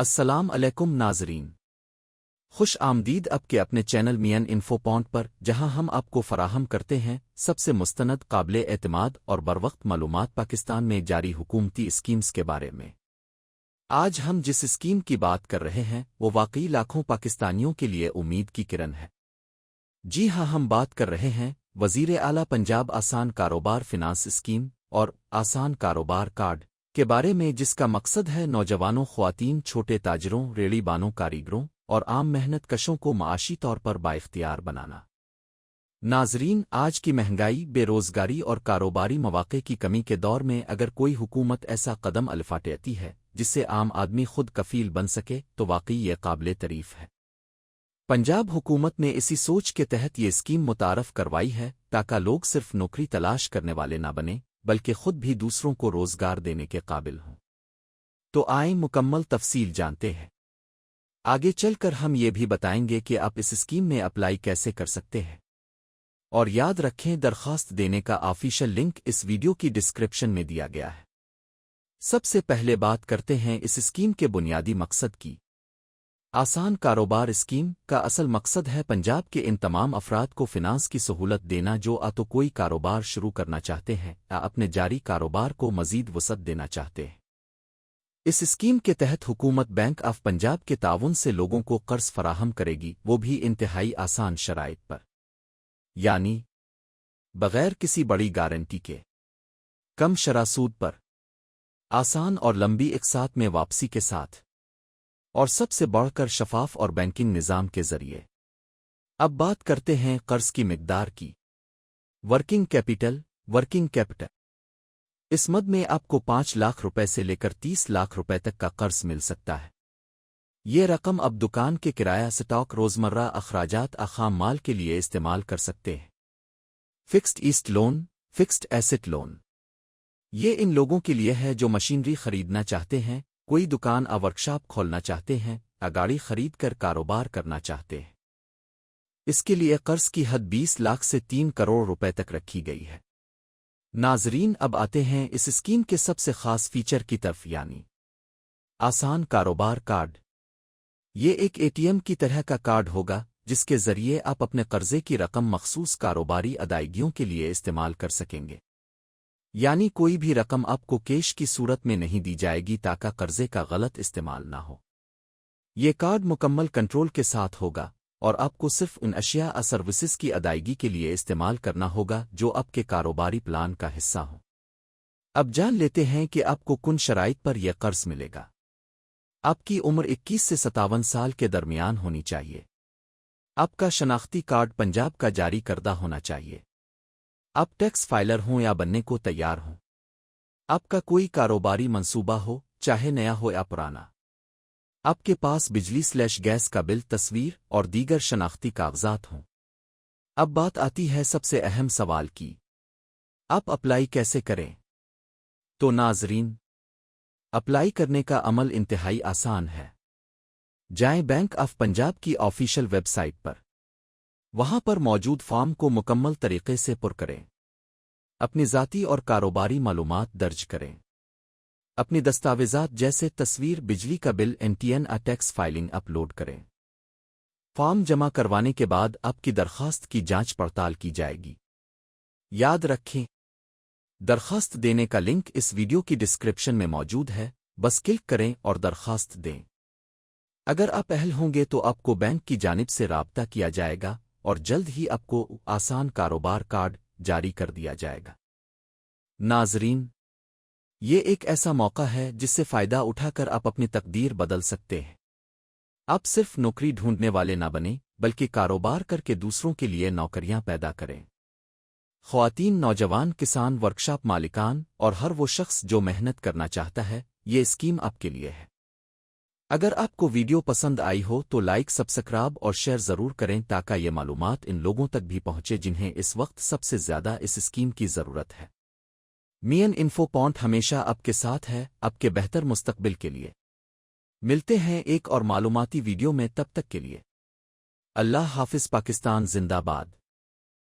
السلام علیکم ناظرین، خوش آمدید آپ کے اپنے چینل مین انفو پوائنٹ پر، جہاں ہم آپ کو فراہم کرتے ہیں سب سے مستند، قابل اعتماد اور بروقت معلومات پاکستان میں جاری حکومتی اسکیمز کے بارے میں۔ آج ہم جس اسکیم کی بات کر رہے ہیں وہ واقعی لاکھوں پاکستانیوں کے لیے امید کی کرن ہے۔ جی ہاں، ہم بات کر رہے ہیں وزیر اعلیٰ پنجاب آسان کاروبار فنانس اسکیم اور آسان کاروبار کارڈ کے بارے میں، جس کا مقصد ہے نوجوانوں، خواتین، چھوٹے تاجروں، ریڑھی بانوں، کاریگروں اور عام محنت کشوں کو معاشی طور پر بااختیار بنانا۔ ناظرین، آج کی مہنگائی، بے روزگاری اور کاروباری مواقع کی کمی کے دور میں اگر کوئی حکومت ایسا قدم اٹھاتی ہے جس سے عام آدمی خود کفیل بن سکے تو واقعی یہ قابل تعریف ہے۔ پنجاب حکومت نے اسی سوچ کے تحت یہ اسکیم متعارف کروائی ہے تاکہ لوگ صرف نوکری تلاش کرنے والے نہ بنیں بلکہ خود بھی دوسروں کو روزگار دینے کے قابل ہوں۔ تو آئیں مکمل تفصیل جانتے ہیں۔ آگے چل کر ہم یہ بھی بتائیں گے کہ آپ اس اسکیم میں اپلائی کیسے کر سکتے ہیں۔ اور یاد رکھیں، درخواست دینے کا آفیشل لنک اس ویڈیو کی ڈسکرپشن میں دیا گیا ہے۔ سب سے پہلے بات کرتے ہیں اس اسکیم کے بنیادی مقصد کی۔ آسان کاروبار اسکیم کا اصل مقصد ہے پنجاب کے ان تمام افراد کو فنانس کی سہولت دینا جو تو کوئی کاروبار شروع کرنا چاہتے ہیں یا اپنے جاری کاروبار کو مزید وسعت دینا چاہتے ہیں۔ اس اسکیم کے تحت حکومت بینک آف پنجاب کے تعاون سے لوگوں کو قرض فراہم کرے گی، وہ بھی انتہائی آسان شرائط پر، یعنی بغیر کسی بڑی گارنٹی کے، کم شرح سود پر، آسان اور لمبی اقساط میں واپسی کے ساتھ، اور سب سے بڑھ کر شفاف اور بینکنگ نظام کے ذریعے۔ اب بات کرتے ہیں قرض کی مقدار کی۔ ورکنگ کیپٹل اس مد میں آپ کو 5 لاکھ روپے سے لے کر 30 لاکھ روپے تک کا قرض مل سکتا ہے۔ یہ رقم اب دکان کے کرایہ، سٹاک، روزمرہ اخراجات، خام مال کے لیے استعمال کر سکتے ہیں۔ فکسڈ ایسٹ لون یہ ان لوگوں کے لیے ہے جو مشینری خریدنا چاہتے ہیں، کوئی دکان ورکشاپ کھولنا چاہتے ہیں یا گاڑی خرید کر کاروبار کرنا چاہتے ہیں۔ اس کے لیے قرض کی حد 20 لاکھ سے 3 کروڑ روپے تک رکھی گئی ہے۔ ناظرین، اب آتے ہیں اس اسکیم کے سب سے خاص فیچر کی طرف، یعنی آسان کاروبار کارڈ۔ یہ ایک ATM کی طرح کا کارڈ ہوگا جس کے ذریعے آپ اپنے قرضے کی رقم مخصوص کاروباری ادائیگیوں کے لیے استعمال کر سکیں گے۔ یعنی کوئی بھی رقم آپ کو کیش کی صورت میں نہیں دی جائے گی تاکہ قرضے کا غلط استعمال نہ ہو۔ یہ کارڈ مکمل کنٹرول کے ساتھ ہوگا اور آپ کو صرف ان اشیاء سروسز کی ادائیگی کے لیے استعمال کرنا ہوگا جو آپ کے کاروباری پلان کا حصہ ہوں۔ اب جان لیتے ہیں کہ آپ کو کن شرائط پر یہ قرض ملے گا۔ آپ کی عمر 21 سے 57 سال کے درمیان ہونی چاہیے۔ آپ کا شناختی کارڈ پنجاب کا جاری کردہ ہونا چاہیے۔ آپ ٹیکس فائلر ہوں یا بننے کو تیار ہوں۔ آپ کا کوئی کاروباری منصوبہ ہو، چاہے نیا ہو یا پرانا۔ آپ کے پاس بجلی/گیس کا بل، تصویر اور دیگر شناختی کاغذات ہوں۔ اب بات آتی ہے سب سے اہم سوال کی، آپ اپلائی کیسے کریں؟ تو ناظرین، اپلائی کرنے کا عمل انتہائی آسان ہے۔ جائیں بینک آف پنجاب کی آفیشل ویب سائٹ پر، وہاں پر موجود فارم کو مکمل طریقے سے پر کریں، اپنی ذاتی اور کاروباری معلومات درج کریں، اپنی دستاویزات جیسے تصویر، بجلی کا بل، NTN ٹیکس فائلنگ اپلوڈ کریں۔ فارم جمع کروانے کے بعد آپ کی درخواست کی جانچ پڑتال کی جائے گی۔ یاد رکھیں، درخواست دینے کا لنک اس ویڈیو کی ڈسکرپشن میں موجود ہے، بس کلک کریں اور درخواست دیں۔ اگر آپ اہل ہوں گے تو آپ کو بینک کی جانب سے رابطہ کیا جائے گا اور جلد ہی آپ کو آسان کاروبار کارڈ جاری کر دیا جائے گا۔ ناظرین، یہ ایک ایسا موقع ہے جس سے فائدہ اٹھا کر آپ اپنی تقدیر بدل سکتے ہیں۔ آپ صرف نوکری ڈھونڈنے والے نہ بنیں بلکہ کاروبار کر کے دوسروں کے لیے نوکریاں پیدا کریں۔ خواتین، نوجوان، کسان، ورکشاپ مالکان اور ہر وہ شخص جو محنت کرنا چاہتا ہے، یہ اسکیم آپ کے لیے ہے۔ اگر آپ کو ویڈیو پسند آئی ہو تو لائک، سبسکرائب اور شیئر ضرور کریں تاکہ یہ معلومات ان لوگوں تک بھی پہنچے جنہیں اس وقت سب سے زیادہ اس اسکیم کی ضرورت ہے۔ مین انفو پوائنٹ ہمیشہ آپ کے ساتھ ہے، آپ کے بہتر مستقبل کے لیے۔ ملتے ہیں ایک اور معلوماتی ویڈیو میں، تب تک کے لیے اللہ حافظ۔ پاکستان زندہ باد۔